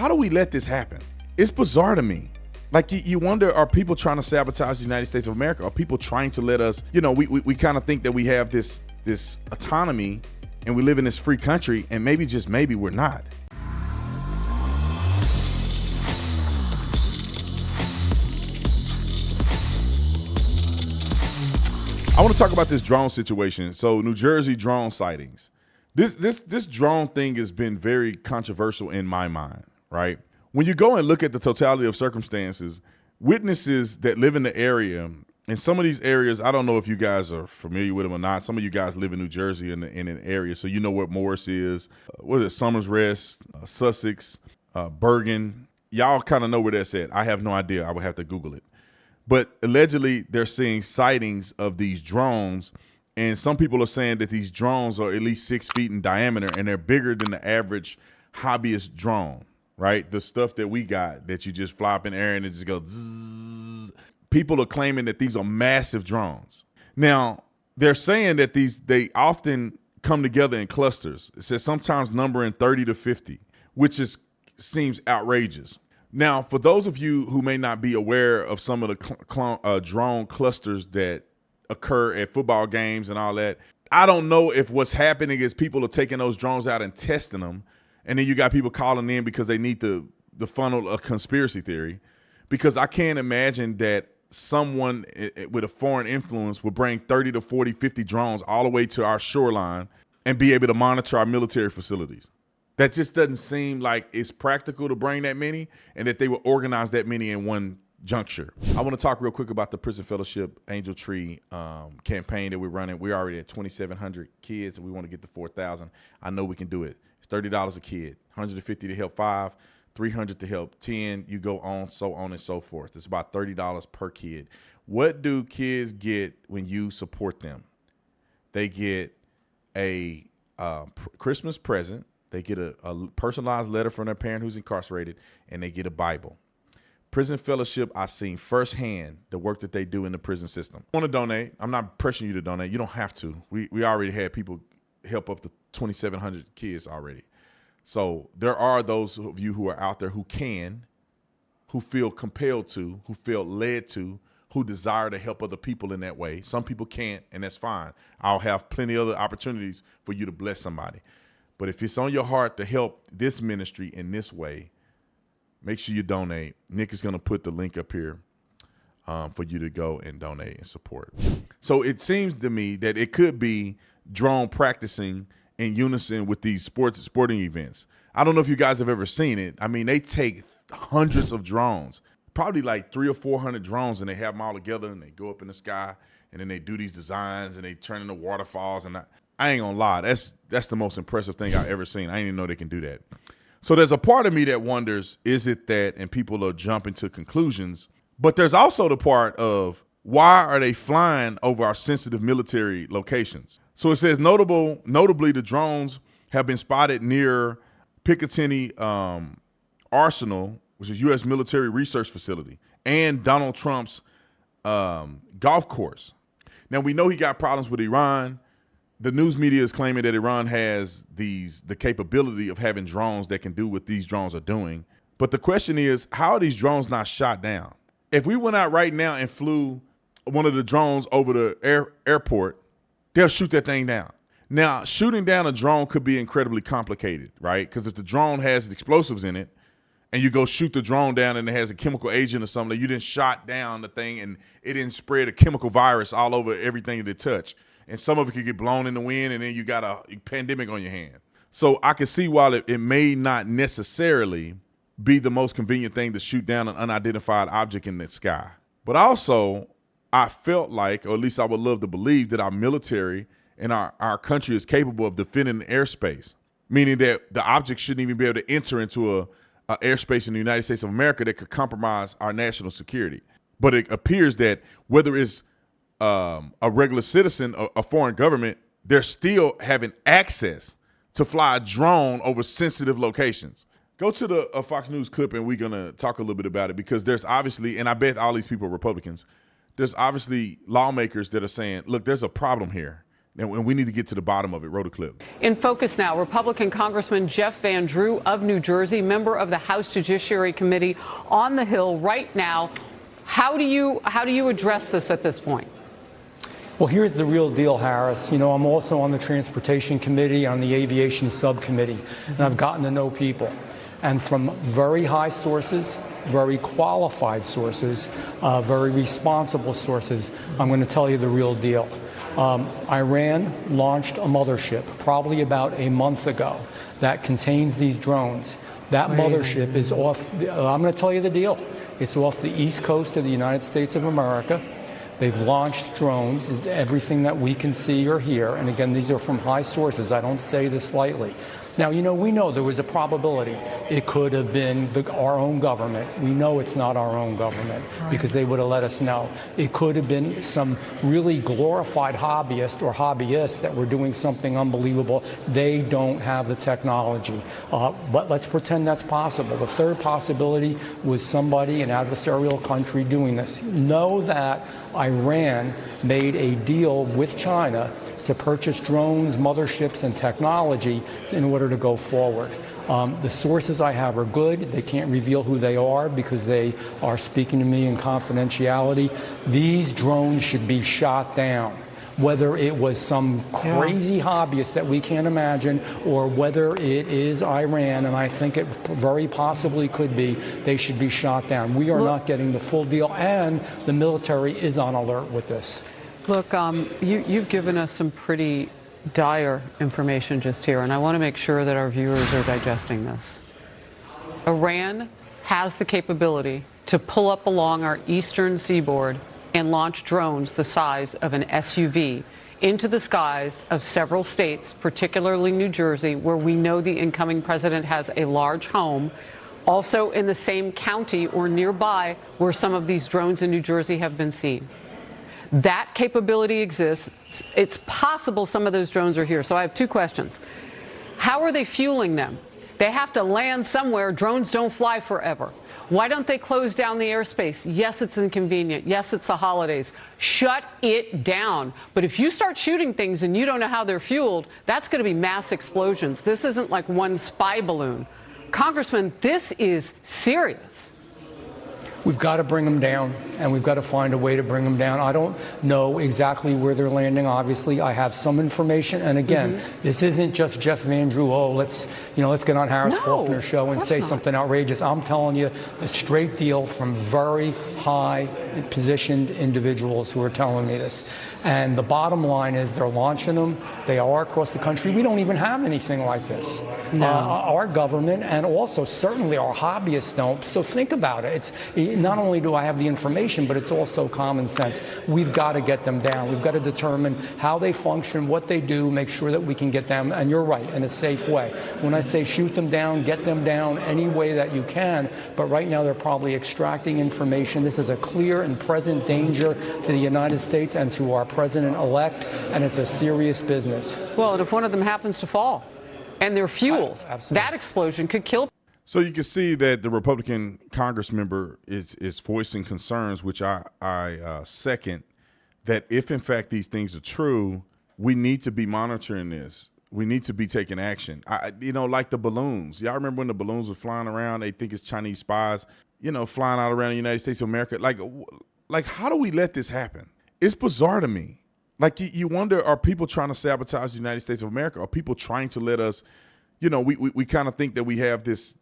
how do we let this happen? It's bizarre to me. Like, you wonder, are people trying to sabotage the United States of America? Are people trying to let us, we kind of think that we have this autonomy and we live in this free country, and maybe, just maybe, we're not. I want to talk about this drone situation. So, New Jersey drone sightings. This drone thing has been very controversial in my mind, right? When you go and look at the totality of circumstances, witnesses that live in the area, in some of these areas, I don't know if you guys are familiar with them or not. Some of you guys live in New Jersey in an area, so you know what Morris is. What is it? Summers Rest, Sussex, Bergen. Y'all kind of know where that's at. I have no idea. I would have to Google it. But allegedly, they're seeing sightings of these drones, and some people are saying that these drones are at least 6 feet in diameter, and they're bigger than the average hobbyist drone. Right? The stuff that we got that you just fly up in the air and it just goes zzz. People are claiming that these are massive drones. Now, they're saying that they often come together in clusters. It says sometimes numbering 30 to 50, which seems outrageous. Now, for those of you who may not be aware of some of the drone clusters that occur at football games and all that, I don't know if what's happening is people are taking those drones out and testing them. And then you got people calling in because they need to funnel a conspiracy theory, because I can't imagine that someone with a foreign influence would bring 30 to 40, 50 drones all the way to our shoreline and be able to monitor our military facilities. That just doesn't seem like it's practical to bring that many, and that they would organize that many in one juncture. I want to talk real quick about the Prison Fellowship Angel Tree campaign that we're running. We're already at 2,700 kids, and we want to get to 4,000. I know we can do it. $30 a kid, $150 to help 5, $300 to help 10. You go on, so on and so forth. It's about $30 per kid. What do kids get when you support them? They get a Christmas present. They get a personalized letter from their parent who's incarcerated, and they get a Bible. Prison Fellowship, I've seen firsthand the work that they do in the prison system. I want to donate. I'm not pressuring you to donate. You don't have to. We already had people help up to 2,700 kids already. So there are those of you who are out there who can, who feel compelled to, who feel led to, who desire to help other people in that way. Some people can't, and that's fine. I'll have plenty of other opportunities for you to bless somebody. But if it's on your heart to help this ministry in this way, make sure you donate. Nick is going to put the link up here for you to go and donate and support. So it seems to me that it could be drone practicing in unison with these sporting events. I don't know if you guys have ever seen it. I mean, they take hundreds of drones, probably like 300 or 400 drones, and they have them all together, and they go up in the sky, and then they do these designs, and they turn into waterfalls. And I ain't gonna lie, that's the most impressive thing I've ever seen. I didn't even know they can do that. So there's a part of me that wonders, is it that, and people are jumping to conclusions, but there's also the part of, why are they flying over our sensitive military locations? So it says, notably, the drones have been spotted near Picatinny Arsenal, which is U.S. military research facility, and Donald Trump's golf course. Now, we know he got problems with Iran. The news media is claiming that Iran has the capability of having drones that can do what these drones are doing. But the question is, how are these drones not shot down? If we went out right now and flew one of the drones over the airport, they'll shoot that thing down. Now, shooting down a drone could be incredibly complicated, right? Because if the drone has explosives in it, and you go shoot the drone down and it has a chemical agent or something, you didn't shot down the thing and it didn't spread a chemical virus all over everything that it touched. And some of it could get blown in the wind, and then you got a pandemic on your hand. So I can see while it may not necessarily be the most convenient thing to shoot down an unidentified object in the sky. But also, I felt like, or at least I would love to believe, that our military and our country is capable of defending the airspace, meaning that the object shouldn't even be able to enter into a airspace in the United States of America that could compromise our national security. But it appears that whether it's a regular citizen or a foreign government, they're still having access to fly a drone over sensitive locations. Go to the Fox News clip, and we're going to talk a little bit about it, because there's obviously, and I bet all these people are Republicans, there's obviously lawmakers that are saying, look, there's a problem here. And we need to get to the bottom of it. Roll the clip. In focus now, Republican Congressman Jeff Van Drew of New Jersey, member of the House Judiciary Committee on the Hill right now. How do you address this at this point? Well, here's the real deal, Harris. You know, I'm also on the Transportation Committee, on the Aviation Subcommittee, and I've gotten to know people. And from very high sources, very qualified sources, very responsible sources, I'm going to tell you the real deal. Iran launched a mothership probably about a month ago that contains these drones. That mothership is off, I'm going to tell you the deal. It's off the east coast of the United States of America. They've launched drones, is everything that we can see or hear. And again, these are from high sources. I don't say this lightly. Now, you know, we know there was a probability it could have been our own government. We know it's not our own government because they would have let us know. It could have been some really glorified hobbyist or hobbyists that were doing something unbelievable. They don't have the technology. But let's pretend that's possible. The third possibility was somebody, an adversarial country, doing this. Know that Iran made a deal with China to purchase drones, motherships, and technology in order to go forward. The sources I have are good. They can't reveal who they are because they are speaking to me in confidentiality. These drones should be shot down. Whether it was some crazy hobbyist that we can't imagine or whether it is Iran, and I think it very possibly could be, they should be shot down. We are not getting the full deal, and the military is on alert with this. Look, you've given us some pretty dire information just here, and I want to make sure that our viewers are digesting this. Iran has the capability to pull up along our eastern seaboard and launch drones the size of an SUV into the skies of several states, particularly New Jersey, where we know the incoming president has a large home, also in the same county or nearby where some of these drones in New Jersey have been seen. That capability exists. It's possible some of those drones are here. So I have two questions. How are they fueling them? They have to land somewhere. Drones don't fly forever. Why don't they close down the airspace? Yes, it's inconvenient. Yes, it's the holidays. Shut it down. But if you start shooting things and you don't know how they're fueled, that's going to be mass explosions. This isn't like one spy balloon. Congressman, this is serious. We've got to bring them down, and we've got to find a way to bring them down. I don't know exactly where they're landing. Obviously, I have some information. And again, this isn't just Jeff Van Drew. Oh, let's get on Harris Faulkner's show and say something outrageous. I'm telling you the straight deal from very high positioned individuals who are telling me this. And the bottom line is they're launching them. They are across the country. We don't even have anything like this. No. Our government and also certainly our hobbyists don't. So think about it. It's not only do I have the information, but it's also common sense. We've got to get them down. We've got to determine how they function, what they do, make sure that we can get them, and you're right, in a safe way. When I say shoot them down, get them down any way that you can, but right now they're probably extracting information. This is a clear and present danger to the United States and to our president-elect, and it's a serious business. Well, and if one of them happens to fall and they're fueled, that explosion could kill. So you can see that the Republican Congress member is voicing concerns, which I second, that if in fact these things are true, we need to be monitoring this. We need to be taking action. Like the balloons. Y'all remember when the balloons were flying around? They think it's Chinese spies, flying out around the United States of America. Like how do we let this happen? It's bizarre to me. Like you wonder, are people trying to sabotage the United States of America? Are people trying to let us, we kind of think that we have this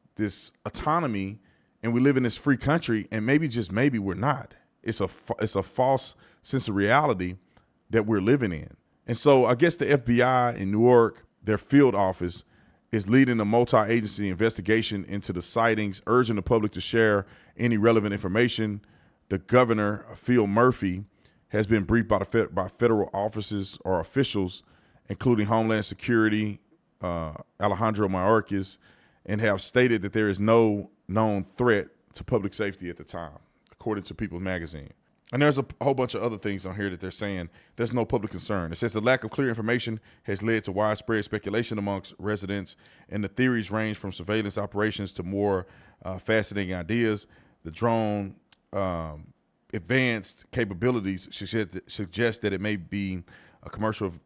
autonomy and we live in this free country, and maybe just maybe we're not. It's a false sense of reality that we're living in. And so I guess the FBI in New York, their field office, is leading a multi-agency investigation into the sightings, urging the public to share any relevant information. The governor, Phil Murphy, has been briefed by federal officers or officials, including Homeland Security, Alejandro Mayorkas, and have stated that there is no known threat to public safety at the time, according to People magazine. And there's a whole bunch of other things on here that they're saying there's no public concern. It says the lack of clear information has led to widespread speculation amongst residents, and the theories range from surveillance operations to more fascinating ideas. The drone advanced capabilities suggest that it may be a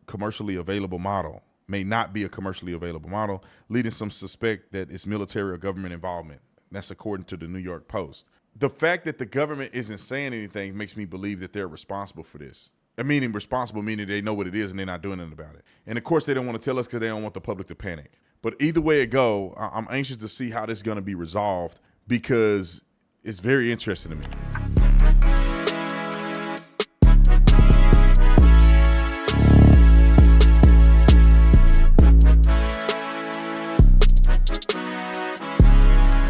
commercially available model may not be a commercially available model, leading some suspect that it's military or government involvement. That's according to the New York Post. The fact that the government isn't saying anything makes me believe that they're responsible for this. Meaning responsible, meaning they know what it is and they're not doing anything about it. And of course, they don't want to tell us because they don't want the public to panic. But either way it go, I'm anxious to see how this is going to be resolved because it's very interesting to me.